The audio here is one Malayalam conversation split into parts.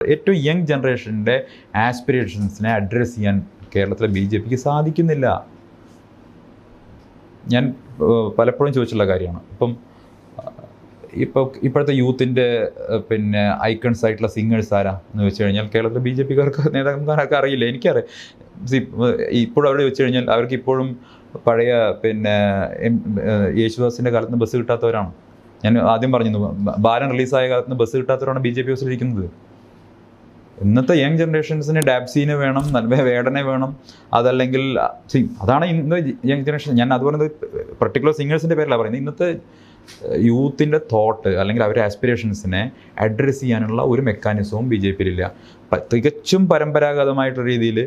ഏറ്റവും യങ് ജനറേഷൻ്റെ ആസ്പിറേഷൻസിനെ അഡ്രസ്സ് ചെയ്യാൻ കേരളത്തിലെ BJPക്ക് സാധിക്കുന്നില്ല. ഞാൻ പലപ്പോഴും ചോദിച്ചുള്ള കാര്യമാണ്. ഇപ്പോഴത്തെ യൂത്തിൻ്റെ ഐക്കൺസ് ആയിട്ടുള്ള സിംഗേഴ്സ് ആരാ എന്ന് വെച്ച് കഴിഞ്ഞാൽ കേരളത്തിലെ BJPക്കാർക്ക് നേതാക്കന്മാരൊക്കെ അറിയില്ല. എനിക്കറിയാം. ഇപ്പോഴും അവിടെ വെച്ച് കഴിഞ്ഞാൽ അവർക്ക് ഇപ്പോഴും പഴയ യേശുദാസിൻ്റെ കാലത്ത് നിന്ന് ബസ് കിട്ടാത്തവരാണ്. ഞാൻ ആദ്യം പറഞ്ഞിരുന്നു, ബാലൻ റിലീസായ കാലത്ത് നിന്ന് ബസ് കിട്ടാത്തവരാണ് BJP ബസ്സിലിരിക്കുന്നത്. ഇന്നത്തെ യങ് ജനറേഷൻസിന് ഡാപ്സീനെ വേണം, വേടനെ വേണം, അതല്ലെങ്കിൽ അതാണ് ഇന്ന് യങ് ജനറേഷൻ. ഞാൻ അത് പറയുന്നത് പർട്ടിക്കുലർ സിംഗേഴ്സിൻ്റെ പേരിലാണ് പറയുന്നത്. ഇന്നത്തെ യൂത്തിൻ്റെ തോട്ട് അല്ലെങ്കിൽ അവരുടെ ആസ്പിറേഷൻസിനെ അഡ്രസ്സ് ചെയ്യാനുള്ള ഒരു മെക്കാനിസവും BJPയിലില്ല. തികച്ചും പരമ്പരാഗതമായിട്ടുള്ള രീതിയിൽ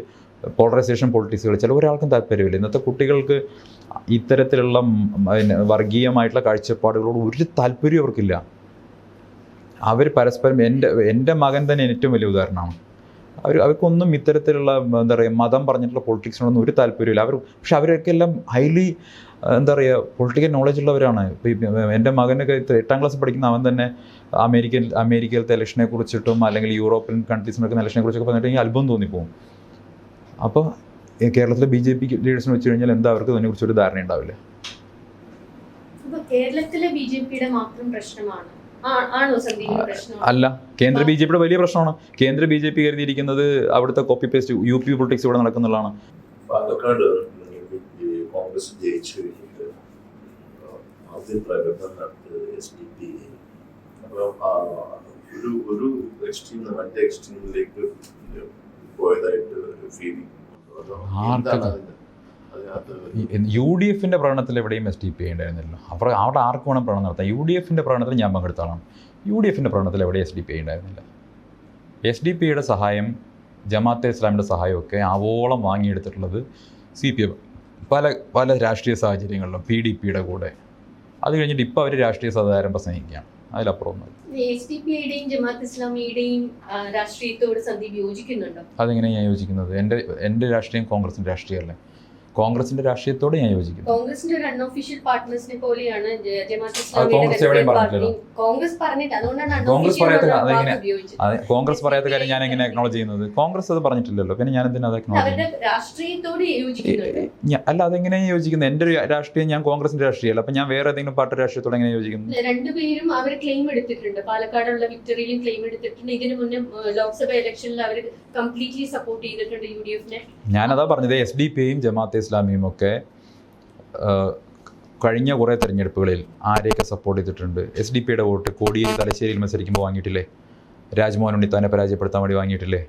പോളറൈസേഷൻ പൊളിറ്റിക്സുകൾ ചില ഒരാൾക്കും താല്പര്യമില്ല. ഇന്നത്തെ കുട്ടികൾക്ക് ഇത്തരത്തിലുള്ള വർഗീയമായിട്ടുള്ള കാഴ്ചപ്പാടുകളോട് ഒരു താല്പര്യവും അവർക്കില്ല. അവർ പരസ്പരം എൻ്റെ മകൻ തന്നെ ഏറ്റവും വലിയ ഉദാഹരണമാണ്. അവർക്കൊന്നും ഇത്തരത്തിലുള്ള എന്താ പറയുക മതം പറഞ്ഞിട്ടുള്ള പൊളിറ്റിക്സിനോടൊന്നും ഒരു താല്പര്യമില്ല. പക്ഷെ അവരൊക്കെ എല്ലാം ഹൈലി എന്താ പറയുക പൊളിറ്റിക്കൽ നോളജ് ഉള്ളവരാണ്. എൻ്റെ മകനൊക്കെ 8ാം ക്ലാസ്സിൽ പഠിക്കുന്ന അവൻ തന്നെ അമേരിക്കയിലത്തെ ഇലക്ഷനെ കുറിച്ചിട്ടും അല്ലെങ്കിൽ യൂറോപ്യൻ കൺട്രീസിനൊക്കെ ഇലക്ഷനെ കുറിച്ചൊക്കെ പറഞ്ഞിട്ട് എനിക്ക് അത്ഭുതം തോന്നിപ്പോകും. അപ്പോൾ കേരളത്തിലെ BJP ലീഡേഴ്സിന് വെച്ച് കഴിഞ്ഞാൽ എന്താ അവർക്ക് അതിനെക്കുറിച്ചൊരു ധാരണ ഉണ്ടാവില്ല. കേരളത്തിലെ BJPയുടെ മാത്രം പ്രശ്നമാണ് അല്ല, കേന്ദ്ര BJPയുടെ വലിയ പ്രശ്നമാണ്. കേന്ദ്ര BJP കരുതിയിരിക്കുന്നത് അവിടുത്തെ കോപ്പി പേസ്റ്റ് UP പൊളിറ്റിക്സ് ഇവിടെ നടക്കുന്നുള്ളതാണ്. പാലക്കാട് കോൺഗ്രസ് ജയിച്ചു കഴിഞ്ഞിട്ട് ആദ്യം പ്രകടനം നടത്തിയത് SDP. അപ്പോൾ ഒരു എക്സ്ട്രീം മറ്റേ എക്സ്ട്രീമിലേക്ക് പോയതായിട്ട് ഒരു ഫീലിംഗ്. UDFന്റെ പ്രകടനത്തിൽ എവിടെയും SDP ഉണ്ടായിരുന്നില്ല. അപ്പോൾ അവിടെ ആർക്ക് വേണം പ്രകടനം നടത്താം. UDFന്റെ പ്രകടനത്തിൽ ഞാൻ പങ്കെടുത്താണ്. UDFന്റെ പ്രകടനത്തിൽ എവിടെ SDP ഉണ്ടായിരുന്നില്ല. SDP സഹായം, ജമാഅത്തെ ഇസ്ലാമിയുടെ സഹായമൊക്കെ ആവോളം വാങ്ങിയെടുത്തിട്ടുള്ളത് CPM പല രാഷ്ട്രീയ സാഹചര്യങ്ങളിലും PDPയുടെ കൂടെ. അത് കഴിഞ്ഞിട്ട് ഇപ്പോൾ അവർ രാഷ്ട്രീയ സഹകാരം പ്രസംഗിക്കുകയാണ്. അതിലപ്പുറം അതെങ്ങനെയാണ് ഞാൻ യോജിക്കുന്നത്? എൻ്റെ രാഷ്ട്രീയം കോൺഗ്രസിൻ്റെ രാഷ്ട്രീയമല്ലേ. കോൺഗ്രസിന്റെ രാഷ്ട്രീയത്തോട് ഞാൻ യോജിക്കുന്നു. കോൺഗ്രസിന്റെ ഒരു അൺഒഫീഷ്യൽ പാർട്ട്നേഴ്സിനെ പോലെയാണ് കോൺഗ്രസ് പറയാത്ത കാര്യം ഞാൻ എങ്ങനെ അക്നോളജ് ചെയ്യുന്നത്? കോൺഗ്രസ് അത് പറഞ്ഞിട്ടില്ലല്ലോ, പിന്നെ ഞാൻ എന്തിനാ അത് അക്നോളജ് ചെയ്യുന്നത്? അല്ല, അതെങ്ങനെയാണ് യോജിക്കുന്നത്? എൻ്റെ രാഷ്ട്രീയം ഞാൻ കോൺഗ്രസിന്റെ രാഷ്ട്രീയമല്ല. അപ്പൊ ഞാൻ വേറെ ഏതെങ്കിലും പാർട്ടി രാഷ്ട്രീയത്തോട് എങ്ങനെ യോജിക്കുന്നു? രണ്ടുപേരും അവർ ക്ലെയിം എടുത്തിട്ടുണ്ട്. പാലക്കാടുള്ള വിക്ടറിയിലും ക്ലെയിം എടുത്തിട്ടുണ്ട്. ഇതിനു മുന്നേ ലോക്സഭ ഇലക്ഷനിൽ അവർ കംപ്ലീറ്റ്ലി സപ്പോർട്ട് ചെയ്തിട്ടുണ്ട് UDFനെ. ഞാനതാ പറഞ്ഞത്, SDP-യും ജമാഅത്തെ ഇസ്ലാമിയും ഒക്കെ കഴിഞ്ഞ കുറേ തെരഞ്ഞെടുപ്പുകളിൽ ആരെയൊക്കെ സപ്പോർട്ട് ചെയ്തിട്ടുണ്ട്? SDP-യുടെ വോട്ട് കോടിയേരി തലശ്ശേരിയിൽ മത്സരിക്കുമ്പോൾ വാങ്ങിയിട്ടില്ലേ? രാജ്മോഹൻ ഉണ്ണിത്താനെ പരാജയപ്പെടുത്താൻ വേണ്ടി വാങ്ങിയിട്ടില്ലേ?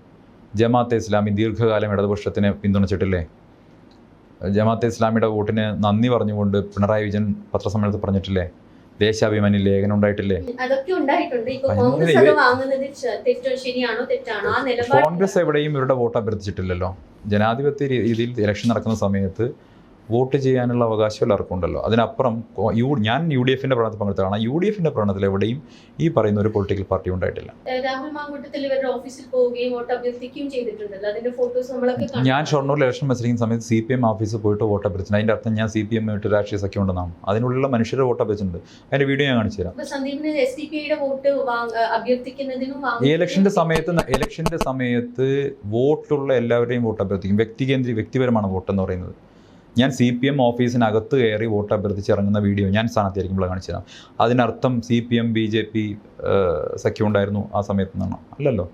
ജമാഅത്തെ ഇസ്ലാമി ദീർഘകാലം ഇടതുപക്ഷത്തിനെ പിന്തുണച്ചിട്ടില്ലേ? ജമാഅത്തെ ഇസ്ലാമിയുടെ വോട്ടിന് നന്ദി പറഞ്ഞുകൊണ്ട് പിണറായി വിജയൻ പത്രസമ്മേളനത്തിൽ പറഞ്ഞിട്ടില്ലേ? ദേശാഭിമാനി ലേഖനം ഉണ്ടായിട്ടില്ലേ? കോൺഗ്രസ് എവിടെയും ഇവരുടെ വോട്ട് അഭ്യർത്ഥിച്ചിട്ടില്ലല്ലോ. ജനാധിപത്യ രീതിയിൽ ഇലക്ഷൻ നടക്കുന്ന സമയത്ത് വോട്ട് ചെയ്യാനുള്ള അവകാശം എല്ലാവർക്കും ഉണ്ടല്ലോ. അതിനപ്പുറം ഞാൻ UDFന്റെ പ്രകടനത്തിൽ പങ്കെടുത്തതാണ്. UDFന്റെ പ്രകടനത്തിൽ എവിടെയും ഈ പറയുന്ന ഒരു പൊളിറ്റിക്കൽ പാർട്ടി ഉണ്ടായിട്ടില്ല. ഞാൻ ഷൊർണൂരിൽ ഇലക്ഷൻ മത്സരിക്കുന്ന സമയത്ത് CPM ഓഫീസിൽ പോയിട്ട് വോട്ട് അഭ്യർത്ഥിച്ചു. അതിന്റെ അർത്ഥം ഞാൻ CPM ആയിട്ട് രാഷ്ട്രീയ സഖ്യം ഉണ്ടെന്നാണ്. അതിനുള്ള മനുഷ്യരുടെ വോട്ട് അഭ്യർത്ഥിച്ചിട്ടുണ്ട്. അതിന്റെ വീഡിയോ ഞാൻ കാണിച്ചു തരാം. ഇലക്ഷന്റെ സമയത്ത് വോട്ടുള്ള എല്ലാവരുടെയും വോട്ട് അഭ്യർത്ഥിക്കും. വ്യക്തിപരമാണ് വോട്ട് എന്ന് പറയുന്നത്. ഞാൻ CPM ഓഫീസിനകത്ത് കയറി വോട്ട് അഭ്യർത്ഥിച്ച് ഇറങ്ങുന്ന വീഡിയോ ഞാൻ സ്ഥാനത്തായിരിക്കുമ്പോൾ കാണിച്ചു തരാം. അതിനർത്ഥം CPM BJP സഖ്യം ഉണ്ടായിരുന്നു ആ സമയത്ത് നിന്നാണ്? അല്ലല്ലോ.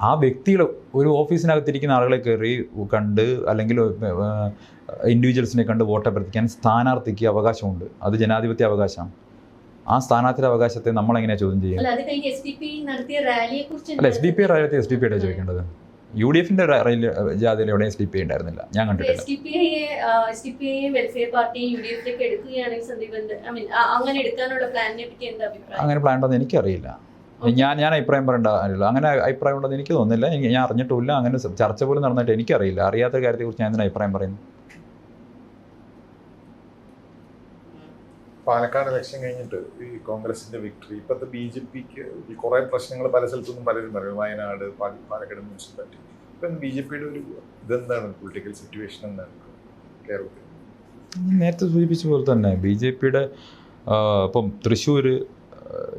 ആ വ്യക്തികൾ ഒരു ഓഫീസിനകത്തിരിക്കുന്ന ആളുകളെ കയറി കണ്ട് അല്ലെങ്കിൽ ഇൻഡിവിജ്വൽസിനെ കണ്ട് വോട്ട് അഭ്യർത്ഥിക്കാൻ സ്ഥാനാർത്ഥിക്ക് അവകാശമുണ്ട്. അത് ജനാധിപത്യ അവകാശമാണ്. ആ സ്ഥാനാർത്ഥിയുടെ അവകാശത്തെ നമ്മളെങ്ങനെയാണ് ചോദ്യം ചെയ്യുക? അല്ല, SDP റാലിയെ SDP-യുടെ ചോദിക്കേണ്ടത്. UDFന്റെ ജാഥയിൽ എവിടെയും SDP ഉണ്ടായിരുന്നില്ല, ഞാൻ കണ്ടിട്ടില്ല. അങ്ങനെ പ്ലാൻ ഉണ്ടെന്ന് എനിക്കറിയില്ല. ഞാൻ അഭിപ്രായം പറയേണ്ട കാര്യമില്ല. അങ്ങനെ അഭിപ്രായം ഉണ്ടെന്ന് എനിക്ക് തോന്നുന്നില്ല. ഞാൻ അറിഞ്ഞിട്ടുമില്ല. അങ്ങനെ ചർച്ച പോലും നടന്നിട്ട് എനിക്കറിയില്ല. അറിയാത്ത കാര്യത്തെക്കുറിച്ച് ഞാൻ എന്തിനാ അഭിപ്രായം പറയുന്നു? പാലക്കാട് ഇലക്ഷൻ കഴിഞ്ഞിട്ട് ഈ കോൺഗ്രസിന്റെ വിക്ടറി, ഇപ്പോഴത്തെ BJPക്ക് കുറെ പ്രശ്നങ്ങൾ പല സ്ഥലത്തുനിന്നും പലരും പറയും. വയനാട്, പാലക്കാട് മുനിസിപ്പാലിറ്റി. ഇപ്പം BJPയുടെ ഒരു ഇതെന്താണ്, പൊളിറ്റിക്കൽ സിറ്റുവേഷൻ എന്താണ് കേരളത്തിൽ? നേരത്തെ സൂചിപ്പിച്ച പോലെ തന്നെ BJPയുടെ ഇപ്പം തൃശ്ശൂർ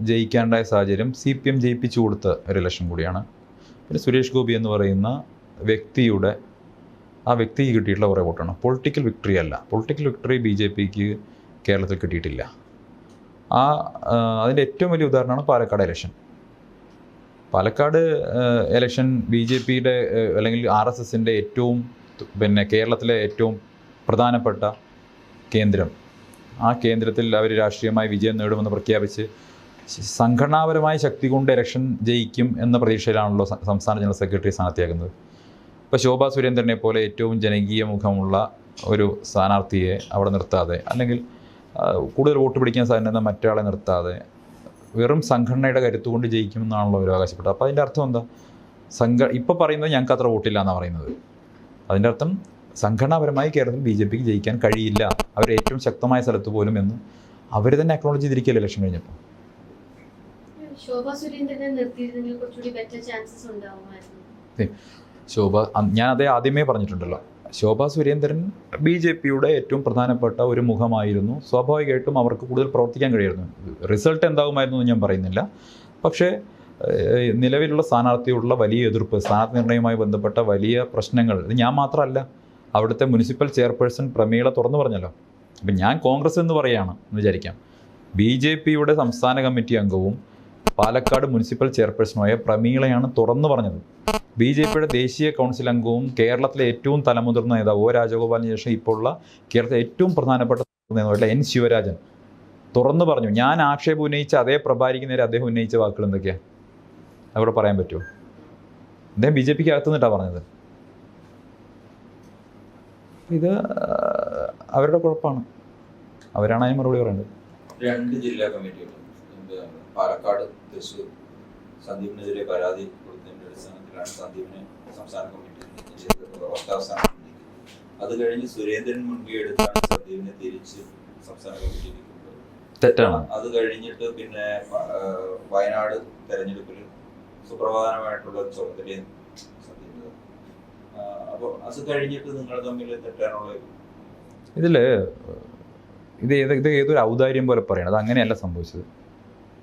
ജയിക്കാണ്ടായ സാഹചര്യം CPM ജയിപ്പിച്ചു കൊടുത്ത ഒരു ഇലക്ഷൻ കൂടിയാണ്. പിന്നെ സുരേഷ് ഗോപി എന്ന് പറയുന്ന വ്യക്തിക്ക് കിട്ടിയിട്ടുള്ള കുറേ വോട്ടാണ്. പൊളിറ്റിക്കൽ വിക്ടറി അല്ല. പൊളിറ്റിക്കൽ വിക്ടറി BJPക്ക് കേരളത്തിൽ കിട്ടിയിട്ടില്ല. അതിൻ്റെ ഏറ്റവും വലിയ ഉദാഹരണമാണ് പാലക്കാട് ഇലക്ഷൻ. പാലക്കാട് ഇലക്ഷൻ BJPയുടെ അല്ലെങ്കിൽ RSSൻ്റെ ഏറ്റവും കേരളത്തിലെ ഏറ്റവും പ്രധാനപ്പെട്ട കേന്ദ്രം. ആ കേന്ദ്രത്തിൽ അവർ രാഷ്ട്രീയമായി വിജയം നേടുമെന്ന് പ്രഖ്യാപിച്ച് സംഘടനാപരമായ ശക്തി കൊണ്ട് ഇലക്ഷൻ ജയിക്കും എന്ന പ്രതീക്ഷയിലാണല്ലോ സംസ്ഥാന ജനറൽ സെക്രട്ടറി സ്ഥാനാർത്ഥിയാക്കുന്നത്. ഇപ്പോൾ ശോഭാ സുരേന്ദ്രനെ പോലെ ഏറ്റവും ജനകീയ മുഖമുള്ള ഒരു സ്ഥാനാർത്ഥിയെ അവിടെ നിർത്താതെ, അല്ലെങ്കിൽ കൂടുതൽ വോട്ട് പിടിക്കാൻ സാധ്യത മറ്റൊരാളെ നിർത്താതെ വെറും സംഘടനയുടെ കരുത്തുകൊണ്ട് ജയിക്കുമെന്നാണല്ലോ അവർ അവകാശപ്പെട്ടത്. അപ്പോൾ അതിൻ്റെ അർത്ഥം എന്താ? ഇപ്പോൾ പറയുന്നത് ഞങ്ങൾക്ക് അത്ര വോട്ടില്ല എന്നാണ് പറയുന്നത്. അതിൻ്റെ അർത്ഥം സംഘടനാപരമായി കേരളത്തിൽ BJPക്ക് ജയിക്കാൻ കഴിയില്ല, അവർ ഏറ്റവും ശക്തമായ സ്ഥലത്ത് പോലും എന്ന് അവർ തന്നെ അക്നോളജ് ചെയ്തിരിക്കുകയല്ലേ ഇലക്ഷൻ കഴിഞ്ഞപ്പോൾ. ശോഭാ സുരേന്ദ്രനെ നിർത്തിയിരുന്നെങ്കിൽ കുറച്ചുകൂടി ബെറ്റർ ചാൻസസ് ഉണ്ടാവുമായിരുന്നു. ഞാൻ ആദ്യമേ പറഞ്ഞിട്ടുണ്ടല്ലോ, ശോഭാ സുരേന്ദ്രൻ BJPയുടെ ഏറ്റവും പ്രധാനപ്പെട്ട ഒരു മുഖമായിരുന്നു. സ്വാഭാവികമായിട്ടും അവർക്ക് കൂടുതൽ പ്രവർത്തിക്കാൻ കഴിയുമായിരുന്നു. റിസൾട്ട് എന്താകുമായിരുന്നു എന്ന് ഞാൻ പറയുന്നില്ല. പക്ഷേ നിലവിലുള്ള സ്ഥാനാർത്ഥിയോടുള്ള വലിയ എതിർപ്പ്, സ്ഥാനാർത്ഥി നിർണ്ണയവുമായി ബന്ധപ്പെട്ട വലിയ പ്രശ്നങ്ങൾ, ഇത് ഞാൻ മാത്രമല്ല, അവിടുത്തെ മുനിസിപ്പൽ ചെയർപേഴ്സൺ പ്രമീള തുറന്നു പറഞ്ഞല്ലോ. അപ്പം ഞാൻ കോൺഗ്രസ് എന്ന് പറയുകയാണ് എന്ന് വിചാരിക്കാം. BJPയുടെ സംസ്ഥാന കമ്മിറ്റി അംഗവും പാലക്കാട് മുനിസിപ്പൽ ചെയർപേഴ്സണുമായ പ്രമീളയാണ് തുറന്നു പറഞ്ഞത്. BJPയുടെ ദേശീയ കൗൺസിൽ അംഗവും കേരളത്തിലെ ഏറ്റവും തലമുതിർന്ന നേതാവ് O രാജഗോപാലിന് ശേഷം ഇപ്പോൾ ഉള്ള കേരളത്തിലെ ഏറ്റവും പ്രധാനപ്പെട്ട നേതാവായിട്ടുള്ള N ശിവരാജൻ തുറന്നു പറഞ്ഞു. ഞാൻ ആക്ഷേപം ഉന്നയിച്ച അതേ പ്രഭാരിക്ക് നേരെ അദ്ദേഹം ഉന്നയിച്ച വാക്കുകൾ എന്തൊക്കെയാണ് അവിടെ പറയാൻ പറ്റുമോ? അദ്ദേഹം BJPക്ക് അകത്തു നിന്നിട്ടാണ് പറഞ്ഞത്. ഇത് അവരുടെ കുഴപ്പമാണ്, അവരാണ് അതിന് മറുപടി പറയേണ്ടത്. 2 ജില്ലാ കമ്മിറ്റികൾ പാലക്കാട്, തൃശ്ശൂർ സന്ദീപിനെതിരെ പരാതി കൊടുത്തതിന്റെ അടിസ്ഥാനത്തിലാണ് സന്ദീപിനെ സംസ്ഥാന കമ്മിറ്റി വക്താവ് സ്ഥാനം. അത് കഴിഞ്ഞ് സുരേന്ദ്രൻ മുൻകൈ എടുത്താണ് സന്ദീപിനെ തിരിച്ച് സംസ്ഥാന കമ്മിറ്റിയിലേക്ക് കൊണ്ടുവരുന്നത്. തെറ്റാണ്. അത് കഴിഞ്ഞിട്ട് പിന്നെ വയനാട് തെരഞ്ഞെടുപ്പിൽ സുപ്രധാനമായിട്ടുള്ള ചുമതലയും സന്ദീപ്. അപ്പോൾ അത് കഴിഞ്ഞിട്ട് നിങ്ങൾ തമ്മിൽ തെറ്റാനുള്ള ഇത് ഏതൊരു ഔദാര്യം പോലെ പറയണം. അത് അങ്ങനെയല്ല സംഭവിച്ചത്.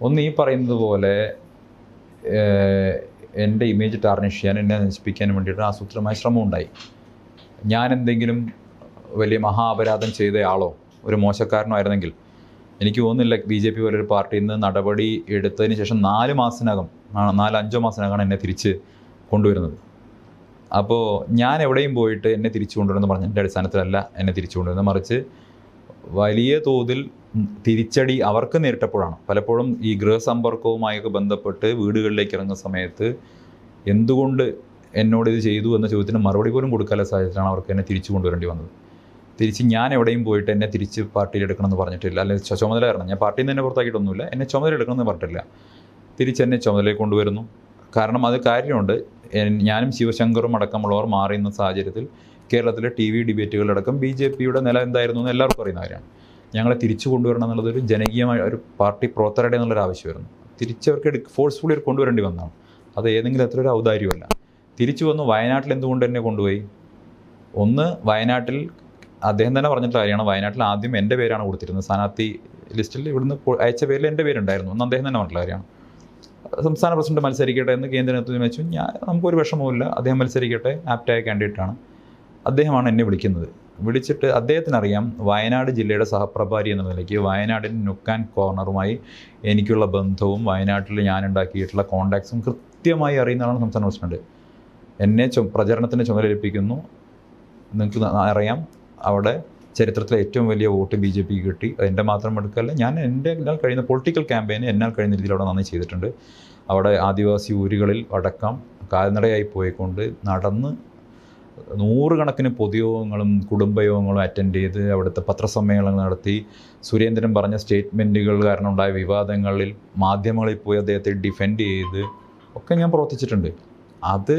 ഒന്ന് ഈ പറയുന്നത് പോലെ എൻ്റെ ഇമേജ് ടാർണിഷ് ചെയ്യാൻ, എന്നെ നശിപ്പിക്കാനും വേണ്ടിയിട്ട് ആസൂത്രിതമായ ശ്രമം ഉണ്ടായി. ഞാൻ എന്തെങ്കിലും വലിയ മഹാ അപരാധം ചെയ്തയാളോ ഒരു മോശക്കാരനോ ആയിരുന്നെങ്കിൽ എനിക്ക് തോന്നുന്നില്ല BJP പോലൊരു പാർട്ടിയിൽ നിന്ന് നടപടി എടുത്തതിന് ശേഷം 4-5 മാസത്തിനകമാണ് എന്നെ തിരിച്ച് കൊണ്ടുവരുന്നത്. അപ്പോൾ ഞാൻ എവിടെയും പോയിട്ട് എന്നെ തിരിച്ചു കൊണ്ടുവരുമെന്ന് പറഞ്ഞതിൻ്റെ അടിസ്ഥാനത്തിലല്ല എന്നെ തിരിച്ചു കൊണ്ടുവരുന്നത്, മറിച്ച് വലിയ തോതിൽ തിരിച്ചടി അവർക്ക് നേരിട്ടപ്പോഴാണ്. പലപ്പോഴും ഈ ഗൃഹസമ്പർക്കവുമായൊക്കെ ബന്ധപ്പെട്ട് വീടുകളിലേക്ക് ഇറങ്ങുന്ന സമയത്ത് എന്തുകൊണ്ട് എന്നോട് ഇത് ചെയ്തു എന്ന ചോദ്യത്തിന് മറുപടി പോലും കൊടുക്കാനുള്ള സാഹചര്യത്തിലാണ് അവർക്ക് എന്നെ തിരിച്ചു കൊണ്ടുവരേണ്ടി വന്നത്. തിരിച്ച് ഞാൻ എവിടെയും പോയിട്ട് എന്നെ തിരിച്ച് പാർട്ടിയിൽ എടുക്കണമെന്ന് പറഞ്ഞിട്ടില്ല, അല്ലെങ്കിൽ ചുമതല ഇറങ്ങണം. ഞാൻ പാർട്ടിയിൽ നിന്ന് തന്നെ പുറത്താക്കിയിട്ടൊന്നുമില്ല, എന്നെ ചുമതല എടുക്കണമെന്ന് പറഞ്ഞിട്ടില്ല. തിരിച്ചെന്നെ ചുമതലയിൽ കൊണ്ടുവരുന്നു. കാരണം അത് കാര്യമുണ്ട്. ഞാനും ശിവശങ്കറും അടക്കമുള്ളവർ മാറിയുന്ന സാഹചര്യത്തിൽ കേരളത്തിലെ TV ഡിബേറ്റുകളിലടക്കം BJPയുടെ നില എന്തായിരുന്നു എന്ന് എല്ലാവർക്കും അറിയുന്ന കാര്യമാണ്. ഞങ്ങളെ തിരിച്ചു കൊണ്ടുവരണം എന്നുള്ളതൊരു ജനകീയമായ ഒരു പാർട്ടി പ്രവർത്തകരുടെ എന്നുള്ളൊരു ആവശ്യമായിരുന്നു. തിരിച്ചവർക്ക് ഫോഴ്സ്ഫുള്ളി കൊണ്ടുവരേണ്ടി വന്നതാണ്. അത് ഏതെങ്കിലും അത്ര ഒരു ഔദാര്യമല്ല. തിരിച്ചു വന്നു. വയനാട്ടിൽ എന്തുകൊണ്ട് എന്നെ കൊണ്ടുപോയി? ഒന്ന്, വയനാട്ടിൽ അദ്ദേഹം തന്നെ പറഞ്ഞിട്ടുള്ള കാര്യമാണ്. വയനാട്ടിൽ ആദ്യം എൻ്റെ പേരാണ് കൊടുത്തിരുന്നത്. സ്ഥാനാർത്ഥി ലിസ്റ്റിൽ ഇവിടുന്ന് അയച്ച പേരിൽ എൻ്റെ പേരുണ്ടായിരുന്നു എന്ന് അദ്ദേഹം തന്നെ പറഞ്ഞിട്ടുള്ള കാര്യമാണ്. സംസ്ഥാന പ്രസിഡന്റ് മത്സരിക്കട്ടെ എന്ന് കേന്ദ്ര നേതൃത്വം വെച്ചു. നമുക്കൊരു വിഷമവുമില്ല, അദ്ദേഹം മത്സരിക്കട്ടെ, ആപ്റ്റായ കാൻഡിഡേറ്റാണ്. അദ്ദേഹമാണ് എന്നെ വിളിച്ചിട്ട് അദ്ദേഹത്തിനറിയാം വയനാട് ജില്ലയുടെ സഹപ്രഭാരി എന്ന നിലയ്ക്ക് വയനാടിൻ്റെ നുക്ക് ആൻഡ് കോർണറുമായി എനിക്കുള്ള ബന്ധവും വയനാട്ടിൽ ഞാനുണ്ടാക്കിയിട്ടുള്ള കോണ്ടാക്ട്സും കൃത്യമായി അറിയുന്നതാണ് സംസ്ഥാന പ്രസിഡന്റ്. എന്നെ പ്രചരണത്തിന് ചുമതലയേൽപ്പിക്കുന്നു. നിങ്ങൾക്ക് അറിയാം, അവിടെ ചരിത്രത്തിലെ ഏറ്റവും വലിയ വോട്ട് BJPക്ക് കിട്ടി. അതെൻ്റെ മാത്രം എടുക്കല്ല, ഞാൻ എന്നാൽ കഴിയുന്ന പൊളിറ്റിക്കൽ ക്യാമ്പയിന് എന്നാൽ കഴിയുന്ന രീതിയിൽ അവിടെ നന്ദി ചെയ്തിട്ടുണ്ട്. അവിടെ ആദിവാസി ഊരുകളിൽ അടക്കം കാൽനടയായി പോയിക്കൊണ്ട് നടന്ന് 100 കണക്കിന് പൊതുയോഗങ്ങളും കുടുംബയോഗങ്ങളും അറ്റൻഡ് ചെയ്ത് അവിടുത്തെ പത്രസമ്മേളനങ്ങൾ നടത്തി. സുരേന്ദ്രൻ പറഞ്ഞ സ്റ്റേറ്റ്മെൻറ്റുകൾ കാരണം ഉണ്ടായ വിവാദങ്ങളിൽ മാധ്യമങ്ങളിൽ പോയി അദ്ദേഹത്തെ ഡിഫെൻഡ് ചെയ്ത് ഒക്കെ ഞാൻ പ്രവർത്തിച്ചിട്ടുണ്ട്. അത്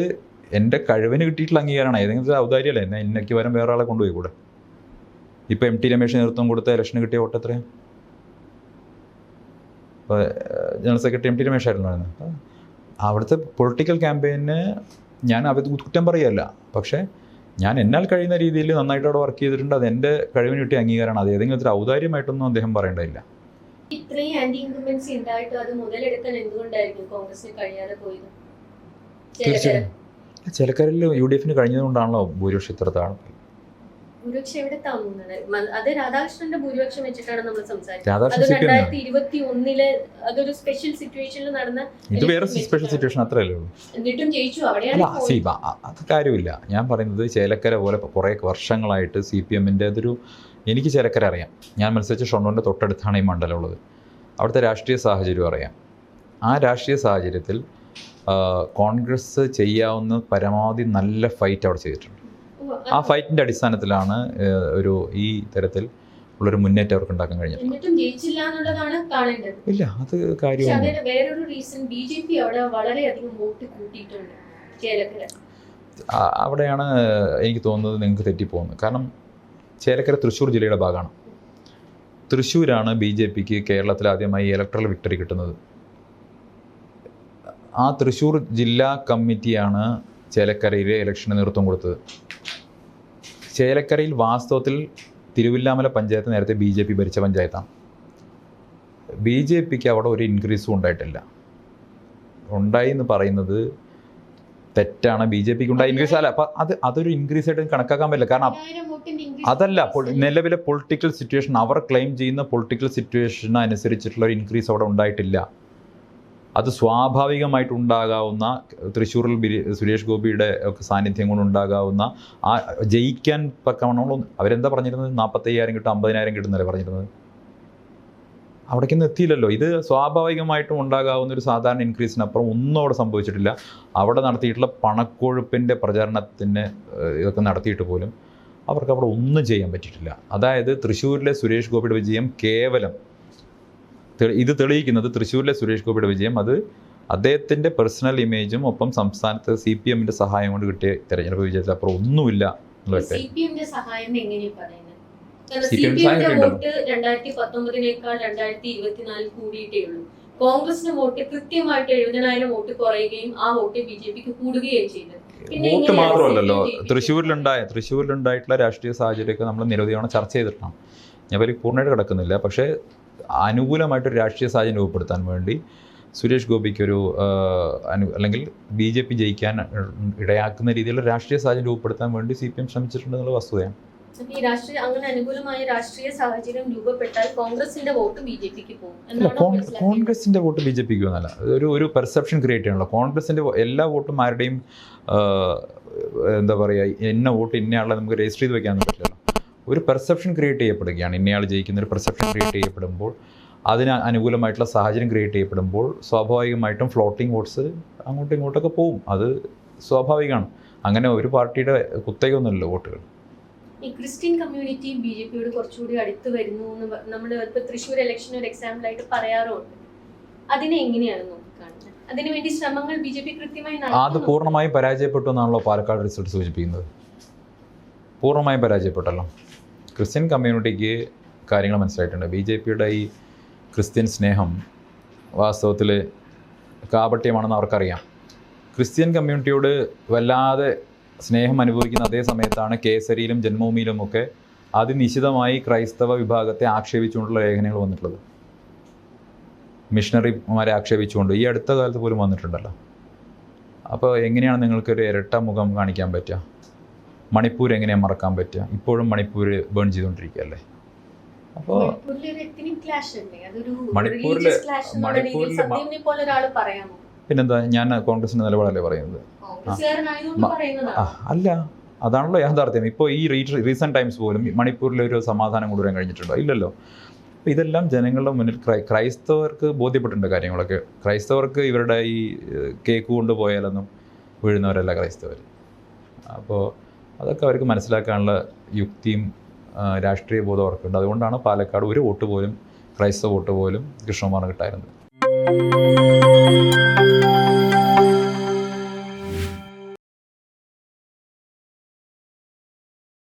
എൻ്റെ കഴിവിന് കിട്ടിയിട്ടുള്ള അംഗീകാരമാണ്. ഏതെങ്കിലും ഔദാര്യമല്ലേ? എന്നാൽ എനിക്ക് വരം വേറെ ആളെ കൊണ്ടുപോയി കൂടെ? ഇപ്പോൾ MT രമേശ് നേതൃത്വം കൊടുത്ത ഇലക്ഷന് കിട്ടിയ വോട്ട് എത്രയാണ്? ഇപ്പോൾ ജനറൽ സെക്രട്ടറി MT രമേശായിരുന്നു പറയുന്നത്. അവിടുത്തെ പൊളിറ്റിക്കൽ ക്യാമ്പയിന് ഞാൻ അവർ കുറ്റം പറയുകയല്ല, പക്ഷേ ഞാൻ എന്നാൽ കഴിയുന്ന രീതിയിൽ നന്നായിട്ട് അവിടെ വർക്ക് ചെയ്തിട്ടുണ്ട്. അത് എൻ്റെ കഴിവിന് കിട്ടിയ അംഗീകാരമാണ്. അത് ഏതെങ്കിലും ഒരു ഔദാര്യമായിട്ടൊന്നും അദ്ദേഹം പറയേണ്ടതില്ല. ഇത്രയും ആന്റി ഇൻകംബൻസി ഉണ്ടായിട്ട് അത് മുതലെടുക്കാൻ എന്തുകൊണ്ടായിരിക്കും കോൺഗ്രസിന് കഴിയാതെ പോയത്? തീർച്ചയായും ചിലക്കാരിൽ UDF കഴിഞ്ഞതുകൊണ്ടാണല്ലോ ഭൂരിപക്ഷം ഇത്ര താഴെ. ഭൂരിപക്ഷം എവിടെ താങ്ങുന്നത്? അത് രാധാകൃഷ്ണന്റെ ഭൂരിപക്ഷം വെച്ചിട്ടാണ് നമ്മൾ സംസാരിച്ചത്. രാധാകൃഷ്ണൻ അത് CPM ആണ്. 2021 അതൊരു സ്പെഷ്യൽ സിറ്റുവേഷനിൽ നടന്ന ഇത് വേറെ സ്പെഷ്യൽ സിറ്റുവേഷൻ അത്രയല്ലേ ഉള്ളൂ. എന്നിട്ടും ജയിച്ചു. അല്ല അവിടെയാണ് അത് കാര്യമില്ല. ഞാൻ പറയുന്നത് ചേലക്കര പോലെ കുറേ വർഷങ്ങളായിട്ട് CPMൻ്റെ അതൊരു, എനിക്ക് ചേലക്കര അറിയാം. ഞാൻ മത്സരിച്ച ഷൊർണൂരിൻ്റെ തൊട്ടടുത്താണ് ഈ മണ്ഡലം ഉള്ളത്. അവിടുത്തെ രാഷ്ട്രീയ സാഹചര്യം അറിയാം. ആ രാഷ്ട്രീയ സാഹചര്യത്തിൽ കോൺഗ്രസ് ചെയ്യാവുന്ന പരമാവധി നല്ല ഫൈറ്റ് അവിടെ ചെയ്തിട്ടുണ്ട്. ആ ഫൈറ്റിൻ്റെ അടിസ്ഥാനത്തിലാണ് ഒരു ഈ തരത്തിൽ ഉള്ളൊരു മുന്നേറ്റം അവർക്ക് ഉണ്ടാക്കാൻ കഴിഞ്ഞത്. എന്നിട്ടും ജയിച്ചില്ല എന്നുള്ളതാണ് കാണേണ്ടത്. ഇല്ല അത് കാര്യമാണ്. വേറൊരു റീസൺ, BJP അവിടെ വളരെയധികം വോട്ട് കൂട്ടിയിട്ടുണ്ട് ചേലക്കര. അവിടെയാണ് എനിക്ക് തോന്നുന്നത് നിങ്ങൾക്ക് തെറ്റിപ്പോകുന്നത്. കാരണം ചേലക്കര തൃശ്ശൂർ ജില്ലയുടെ ഭാഗമാണ്. തൃശ്ശൂരാണ് BJPക്ക് കേരളത്തിൽ ആദ്യമായി ഇലക്ട്രൽ വിക്ടറി കിട്ടുന്നത്. ആ തൃശ്ശൂർ ജില്ലാ കമ്മിറ്റിയാണ് ചേലക്കരയിലെ ഇലക്ഷന് നേതൃത്വം കൊടുത്തത്. ചേലക്കരയിൽ വാസ്തവത്തിൽ തിരുവില്ലാമല പഞ്ചായത്ത് നേരത്തെ BJP ഭരിച്ച പഞ്ചായത്താണ്. BJPക്ക് അവിടെ ഒരു ഇൻക്രീസും ഉണ്ടായിട്ടില്ല. ഉണ്ടായി എന്ന് പറയുന്നത് തെറ്റാണ്. BJPക്ക് ഉണ്ടായ ഇൻക്രീസ് അല്ല. അപ്പം അതൊരു ഇൻക്രീസ് ആയിട്ട് കണക്കാക്കാൻ പറ്റില്ല. കാരണം അതല്ല നിലവിലെ പൊളിറ്റിക്കൽ സിറ്റുവേഷൻ, അവർ ക്ലെയിം ചെയ്യുന്ന പൊളിറ്റിക്കൽ സിറ്റുവേഷൻ അനുസരിച്ചിട്ടുള്ള ഒരു ഇൻക്രീസ് അവിടെ ഉണ്ടായിട്ടില്ല. അത് സ്വാഭാവികമായിട്ടുണ്ടാകാവുന്ന തൃശ്ശൂരിൽ സുരേഷ് ഗോപിയുടെ ഒക്കെ സാന്നിധ്യം കൊണ്ടുണ്ടാകാവുന്ന ആ ജയിക്കാൻ പക്കവണ്ണം അവരെന്താ പറഞ്ഞിരുന്നത്? 45,000 കിട്ടും 50,000 കിട്ടുന്നല്ലേ പറഞ്ഞിരുന്നത്. അവിടേക്കൊന്നും എത്തിയില്ലല്ലോ. ഇത് സ്വാഭാവികമായിട്ടും ഉണ്ടാകാവുന്ന ഒരു സാധാരണ ഇൻക്രീസിനപ്പുറം ഒന്നും അവിടെ സംഭവിച്ചിട്ടില്ല. അവിടെ നടത്തിയിട്ടുള്ള പണക്കൊഴുപ്പിൻ്റെ പ്രചാരണത്തിന് ഇതൊക്കെ നടത്തിയിട്ട് പോലും അവർക്ക് അവിടെ ഒന്നും ചെയ്യാൻ പറ്റിയിട്ടില്ല. അതായത് തൃശ്ശൂരിലെ സുരേഷ് ഗോപിയുടെ വിജയം കേവലം ഇത് തെളിയിക്കുന്നത്, തൃശ്ശൂരിലെ സുരേഷ് ഗോപിയുടെ വിജയം അത് അദ്ദേഹത്തിൻ്റെ പേഴ്സണൽ ഇമേജും ഒപ്പം സംസ്ഥാനത്ത് CPMൻ്റെ സഹായം കൊണ്ട് കിട്ടിയ തെരഞ്ഞെടുപ്പ് വിജയത്തിൽ അപ്പുറം ഒന്നുമില്ല. CPMന്റെ സഹായം എങ്ങനെയാണ് പറയുന്നത്? CPM വോട്ട് 2019 2024 കൂടിയിട്ടേ ഉള്ളൂ. കോൺഗ്രസിന് വോട്ട് കൃത്യമായിട്ട് 70,000 വോട്ട് കുറയുകയും ആ വോട്ട് BJPക്ക് കൂടുകയും ചെയ്തത്. വോട്ട് മാത്രമല്ലല്ലോ, തൃശ്ശൂരിലുണ്ടായിട്ടുള്ള രാഷ്ട്രീയ സാഹചര്യമൊക്കെ നമ്മൾ നിരവധി തവണ ചർച്ച ചെയ്തിട്ടാണ്. ഞാൻ വലിയ പൂർണ്ണമായിട്ട് കിടക്കുന്നില്ല. പക്ഷേ അനുകൂലമായിട്ടൊരു രാഷ്ട്രീയ സാഹചര്യം രൂപപ്പെടുത്താൻ വേണ്ടി സുരേഷ് ഗോപിക്കൊരു അല്ലെങ്കിൽ BJP ജയിക്കാൻ ഇടയാക്കുന്ന രീതിയിലുള്ള രാഷ്ട്രീയ സാഹചര്യം രൂപപ്പെടുത്താൻ വേണ്ടി CPM ശ്രമിച്ചിട്ടുണ്ടെന്നുള്ള വസ്തുതയാണ്. ഈ അങ്ങനെ അനുകൂലമായ രാഷ്ട്രീയ സാഹചര്യം രൂപപ്പെട്ടാൽ കോൺഗ്രസിന്റെ വോട്ട് BJPക്ക് പോകും. കോൺഗ്രസിന്റെ വോട്ട് BJPക്ക് എന്നല്ല, ഒരു പെർസെപ്ഷൻ ക്രിയേറ്റ് ചെയ്യണല്ലോ. കോൺഗ്രസിന്റെ എല്ലാ വോട്ടും ആരുടെയും എന്താ പറയുക, ഇന്ന വോട്ട് ഇന്നയാളെ നമുക്ക് രജിസ്റ്റർ ചെയ്ത് വെക്കാൻ പറ്റില്ലല്ലോ. ഒരു പെർസെപ്ഷൻ ക്രിയേറ്റ് ചെയ്യപ്പെടുകയാണ്. ഇന്നയാൾ ജയിക്കുന്ന ഒരു പെർസെപ്ഷൻ ക്രിയേറ്റ് ചെയ്യപ്പെടുമ്പോൾ, അതിന് അനുകൂലമായിട്ടുള്ള സാഹചര്യം ക്രിയേറ്റ് ചെയ്യപ്പെടുമ്പോൾ സ്വാഭാവികമായിട്ടും ഫ്ലോട്ടിംഗ് വോട്ട്സ് അങ്ങോട്ടും ഇങ്ങോട്ടൊക്കെ പോവും. അത് സ്വാഭാവികമാണ്. അങ്ങനെ ഒരു പാർട്ടിയുടെ കുത്തകയൊന്നുമല്ലോ വോട്ടുകൾ. ഈ ക്രിസ്ത്യൻ കമ്മ്യൂണിറ്റി BJPയോട് കുറച്ചുകൂടി അടുത്ത് വരുന്നു എന്ന് നമ്മൾ ഇപ്പോൾ തൃശ്ശൂർ ഇലക്ഷൻ ഒരു എക്സാമ്പിളായിട്ട് പറയാറുണ്ട്. അതിനെ എങ്ങനെയാണ് നോക്കിക്കാണുന്നത്? അതിനുവേണ്ടി ശ്രമങ്ങൾ BJP കൃത്യമായി അത് പൂർണ്ണമായും പരാജയപ്പെട്ടു എന്നാണല്ലോ പാലക്കാട് റിസൾട്ട് സൂചിപ്പിക്കുന്നത്. പൂർണ്ണമായും പരാജയപ്പെട്ടല്ലോ. ക്രിസ്ത്യൻ കമ്മ്യൂണിറ്റിക്ക് കാര്യങ്ങൾ മനസ്സിലായിട്ടുണ്ട്. BJPയുടെ ഈ ക്രിസ്ത്യൻ സ്നേഹം വാസ്തവത്തിൽ കാപട്യമാണെന്ന് അവർക്കറിയാം. ക്രിസ്ത്യൻ കമ്മ്യൂണിറ്റിയോട് വല്ലാതെ സ്നേഹം അനുഭവിക്കുന്ന അതേ സമയത്താണ് കേസരിയിലും ജന്മഭൂമിയിലുമൊക്കെ അതിനിശ്ചിതമായി ക്രൈസ്തവ വിഭാഗത്തെ ആക്ഷേപിച്ചുകൊണ്ടുള്ള ലേഖനങ്ങൾ വന്നിട്ടുള്ളത്. മിഷണറിമാരെ ആക്ഷേപിച്ചുകൊണ്ട് ഈ അടുത്ത കാലത്ത് പോലും വന്നിട്ടുണ്ടല്ലോ. അപ്പോൾ എങ്ങനെയാണ് നിങ്ങൾക്കൊരു ഇരട്ട മുഖം കാണിക്കാൻ പറ്റുക? മണിപ്പൂർ എങ്ങനെയാണ് മറക്കാൻ പറ്റുക? ഇപ്പോഴും മണിപ്പൂർ ബേൺ ചെയ്തുകൊണ്ടിരിക്കുകയല്ലേ. അപ്പോൾ പിന്നെന്താ, ഞാൻ കോൺഗ്രസിൻ്റെ നിലപാടല്ലേ പറയുന്നത്? അല്ല, അതാണല്ലോ യാഥാർത്ഥ്യം. ഇപ്പോൾ ഈ റീസെൻറ്റ് ടൈംസ് പോലും മണിപ്പൂരിലെ ഒരു സമാധാനം കൊണ്ടുവരാൻ കഴിഞ്ഞിട്ടുണ്ടോ? ഇല്ലല്ലോ. അപ്പോൾ ഇതെല്ലാം ജനങ്ങളുടെ മുന്നിൽ ക്രൈസ്തവർക്ക് ബോധ്യപ്പെട്ടിട്ടുണ്ട് കാര്യങ്ങളൊക്കെ. ക്രൈസ്തവർക്ക് ഇവരുടെ ഈ കേക്ക് കൊണ്ടുപോയാലൊന്നും വീഴുന്നവരല്ല ക്രൈസ്തവർ. അപ്പോൾ അതൊക്കെ അവർക്ക് മനസ്സിലാക്കാനുള്ള യുക്തിയും രാഷ്ട്രീയ ബോധം അവർക്കുണ്ട്. അതുകൊണ്ടാണ് പാലക്കാട് ഒരു വോട്ട് പോലും, ക്രൈസ്തവ വോട്ട് പോലും കൃഷ്ണകുമാറിന് കിട്ടായിരുന്നത്.